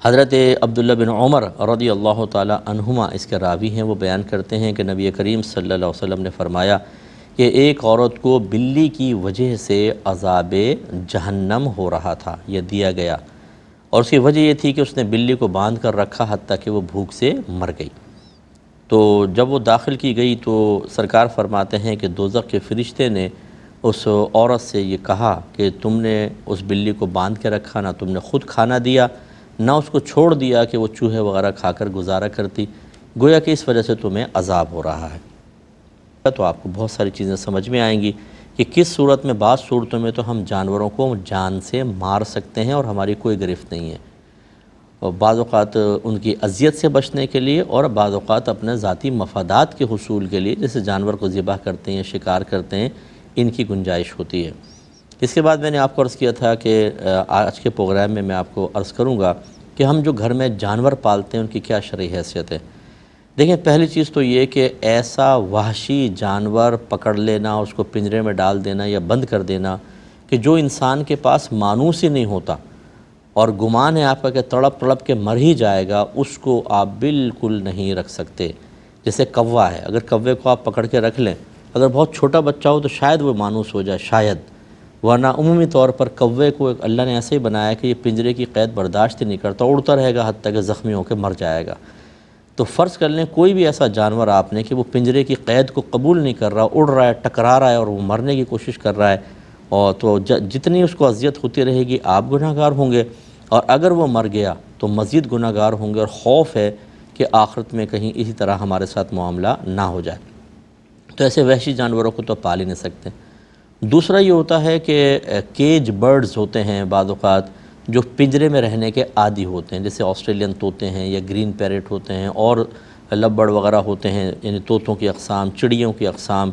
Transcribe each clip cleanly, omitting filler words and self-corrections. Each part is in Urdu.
حضرت عبداللہ بن عمر رضی اللہ تعالی عنہما اس کے راوی ہیں، وہ بیان کرتے ہیں کہ نبی کریم صلی اللہ علیہ وسلم نے فرمایا کہ ایک عورت کو بلی کی وجہ سے عذاب جہنم ہو رہا تھا، یہ دیا گیا، اور اس کی وجہ یہ تھی کہ اس نے بلی کو باندھ کر رکھا حتیٰ کہ وہ بھوک سے مر گئی۔ تو جب وہ داخل کی گئی تو سرکار فرماتے ہیں کہ دوزخ کے فرشتے نے اس عورت سے یہ کہا کہ تم نے اس بلی کو باندھ کے رکھا، نہ تم نے خود کھانا دیا، نہ اس کو چھوڑ دیا کہ وہ چوہے وغیرہ کھا کر گزارا کرتی، گویا کہ اس وجہ سے تمہیں عذاب ہو رہا ہے۔ تو آپ کو بہت ساری چیزیں سمجھ میں آئیں گی کہ کس صورت میں، بعض صورتوں میں تو ہم جانوروں کو جان سے مار سکتے ہیں اور ہماری کوئی گرفت نہیں ہے، اور بعض اوقات ان کی اذیت سے بچنے کے لیے، اور بعض اوقات اپنے ذاتی مفادات کے حصول کے لیے، جیسے جانور کو ذبح کرتے ہیں، شکار کرتے ہیں، ان کی گنجائش ہوتی ہے۔ اس کے بعد میں نے آپ کو عرض کیا تھا کہ آج کے پروگرام میں آپ کو عرض کروں گا کہ ہم جو گھر میں جانور پالتے ہیں ان کی کیا شرعی حیثیت ہے۔ دیکھیں، پہلی چیز تو یہ کہ ایسا وحشی جانور پکڑ لینا، اس کو پنجرے میں ڈال دینا یا بند کر دینا کہ جو انسان کے پاس مانوس ہی نہیں ہوتا اور گمان ہے آپ کا کہ تڑپ تڑپ کے مر ہی جائے گا، اس کو آپ بالکل نہیں رکھ سکتے۔ جیسے کوا ہے، اگر کوے کو آپ پکڑ کے رکھ لیں، اگر بہت چھوٹا بچہ ہو تو شاید وہ مانوس ہو جائے، شاید، ورنہ عمومی طور پر کوے کو اللہ نے ایسے ہی بنایا کہ یہ پنجرے کی قید برداشت ہی نہیں کرتا، اڑتا رہے گا حتیٰ کہ زخمی ہو کے مر جائے گا۔ تو فرض کر لیں کوئی بھی ایسا جانور آپ نے کہ وہ پنجرے کی قید کو قبول نہیں کر رہا، اڑ رہا ہے، ٹکرا رہا ہے اور وہ مرنے کی کوشش کر رہا ہے، اور تو جتنی اس کو اذیت ہوتی رہے گی آپ گناہ گار ہوں گے، اور اگر وہ مر گیا تو مزید گناہ گار ہوں گے، اور خوف ہے کہ آخرت میں کہیں اسی طرح ہمارے ساتھ معاملہ نہ ہو جائے۔ تو ایسے وحشی جانوروں کو تو پال ہی نہیں سکتے۔ دوسرا یہ ہوتا ہے کہ کیج برڈز ہوتے ہیں بعض اوقات جو پنجرے میں رہنے کے عادی ہوتے ہیں، جیسے آسٹریلین طوطے ہیں یا گرین پیرٹ ہوتے ہیں اور لبڑ وغیرہ ہوتے ہیں، یعنی طوطوں کی اقسام، چڑیوں کی اقسام،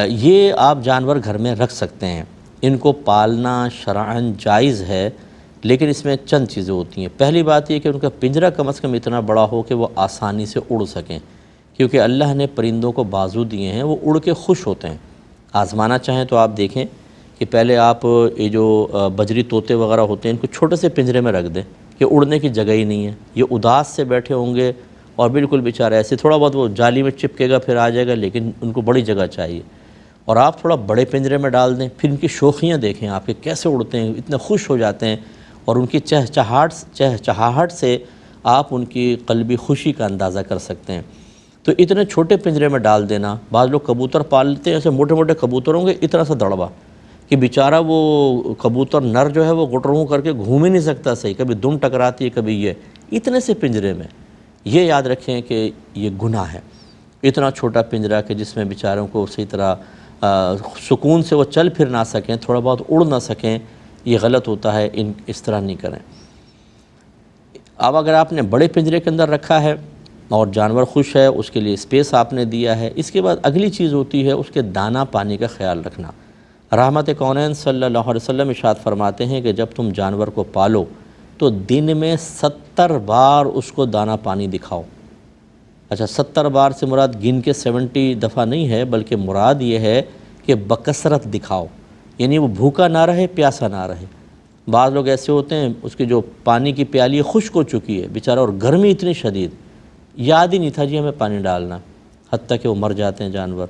یہ آپ جانور گھر میں رکھ سکتے ہیں۔ ان کو پالنا شرعاً جائز ہے، لیکن اس میں چند چیزیں ہوتی ہیں۔ پہلی بات یہ کہ ان کا پنجرہ کم از کم اتنا بڑا ہو کہ وہ آسانی سے اڑ سکیں، کیونکہ اللہ نے پرندوں کو بازو دیے ہیں، وہ اڑ کے خوش ہوتے ہیں۔ آزمانا چاہیں تو آپ دیکھیں کہ پہلے آپ یہ جو بجری طوطے وغیرہ ہوتے ہیں ان کو چھوٹے سے پنجرے میں رکھ دیں کہ اڑنے کی جگہ ہی نہیں ہے، یہ اداس سے بیٹھے ہوں گے اور بالکل بیچارے ایسے، تھوڑا بہت وہ جالی میں چپکے گا پھر آ جائے گا، لیکن ان کو بڑی جگہ چاہیے، اور آپ تھوڑا بڑے پنجرے میں ڈال دیں، پھر ان کی شوخیاں دیکھیں آپ کہ کیسے اڑتے ہیں، اتنے خوش ہو جاتے ہیں، اور ان کی چہچہاہٹ سے آپ ان کی قلبی خوشی کا اندازہ کر سکتے ہیں۔ تو اتنے چھوٹے پنجرے میں ڈال دینا، بعض لوگ کبوتر پالتے ہیں، ایسے موٹے موٹے کبوتر ہوں گے اتنا سا دڑبا کہ بیچارہ وہ کبوتر نر جو ہے وہ گٹروں کر کے گھوم ہی نہیں سکتا صحیح، کبھی دم ٹکراتی ہے، کبھی یہ، اتنے سے پنجرے میں۔ یہ یاد رکھیں کہ یہ گناہ ہے، اتنا چھوٹا پنجرہ کہ جس میں بیچاروں کو صحیح طرح سکون سے وہ چل پھر نہ سکیں، تھوڑا بہت اڑ نہ سکیں، یہ غلط ہوتا ہے، اس طرح نہیں کریں۔ اب اگر آپ نے بڑے پنجرے کے اندر رکھا ہے اور جانور خوش ہے، اس کے لیے اسپیس آپ نے دیا ہے، اس کے بعد اگلی چیز ہوتی ہے اس کے دانہ پانی کا خیال رکھنا۔ رحمت کونین صلی اللہ علیہ وسلم ارشاد فرماتے ہیں کہ جب تم جانور کو پالو تو دن میں 70 بار اس کو دانہ پانی دکھاؤ۔ اچھا، 70 بار سے مراد گن کے 70 دفعہ نہیں ہے، بلکہ مراد یہ ہے کہ بکثرت دکھاؤ، یعنی وہ بھوکا نہ رہے، پیاسا نہ رہے۔ بعض لوگ ایسے ہوتے ہیں اس کی جو پانی کی پیالی خشک ہو چکی ہے بیچارہ، اور گرمی اتنی شدید، یاد ہی نہیں تھا جی ہمیں پانی ڈالنا، حتیٰ کہ وہ مر جاتے ہیں جانور،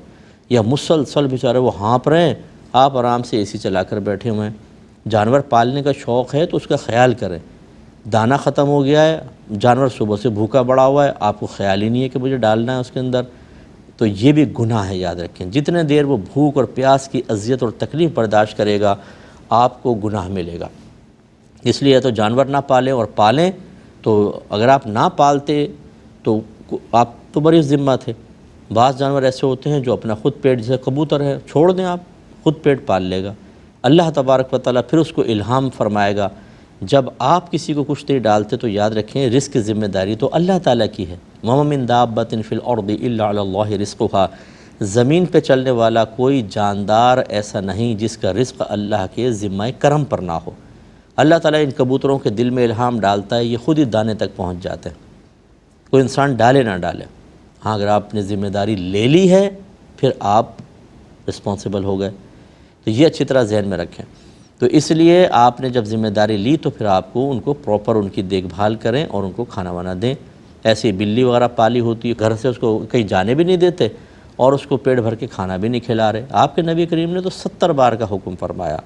یا مسلسل بیچارے وہ ہانپ رہے ہیں، آپ آرام سے اے سی چلا کر بیٹھے ہوئے ہیں۔ جانور پالنے کا شوق ہے تو اس کا خیال کریں۔ دانہ ختم ہو گیا ہے، جانور صبح سے بھوکا بڑا ہوا ہے، آپ کو خیال ہی نہیں ہے کہ مجھے ڈالنا ہے اس کے اندر، تو یہ بھی گناہ ہے، یاد رکھیں۔ جتنے دیر وہ بھوک اور پیاس کی اذیت اور تکلیف برداشت کرے گا آپ کو گناہ ملے گا۔ اس لیے تو جانور نہ پالیں، اور پالیں تو اگر آپ نہ پالتے تو آپ تو بری ذمہ تھے۔ بعض جانور ایسے ہوتے ہیں جو اپنا خود پیٹ، جیسے کبوتر ہے، چھوڑ دیں آپ، خود پیٹ پال لے گا، اللہ تبارک و تعالیٰ پھر اس کو الہام فرمائے گا۔ جب آپ کسی کو کچھ نہیں ڈالتے تو یاد رکھیں رزق کی ذمہ داری تو اللہ تعالیٰ کی ہے۔ وَمَا مِن دَابَّةٍ فِي الْأَرْضِ إِلَّا عَلَى اللَّهِ رِزْقُهَا، زمین پہ چلنے والا کوئی جاندار ایسا نہیں جس کا رزق اللہ کے ذمہ کرم پر نہ ہو۔ اللہ تعالیٰ ان کبوتروں کے دل میں الہام ڈالتا ہے، یہ خود ہی دانے تک پہنچ جاتے ہیں، کوئی انسان ڈالے نہ ڈالے۔ ہاں، اگر آپ نے ذمہ داری لے لی ہے پھر آپ رسپانسیبل ہو گئے، تو یہ اچھی طرح ذہن میں رکھیں۔ تو اس لیے آپ نے جب ذمہ داری لی تو پھر آپ کو ان کو پراپر ان کی دیکھ بھال کریں اور ان کو کھانا وانا دیں۔ ایسی بلی وغیرہ پالی ہوتی ہے، گھر سے اس کو کہیں جانے بھی نہیں دیتے اور اس کو پیٹ بھر کے کھانا بھی نہیں کھلا رہے، آپ کے نبی کریم نے تو 70 بار کا حکم فرمایا۔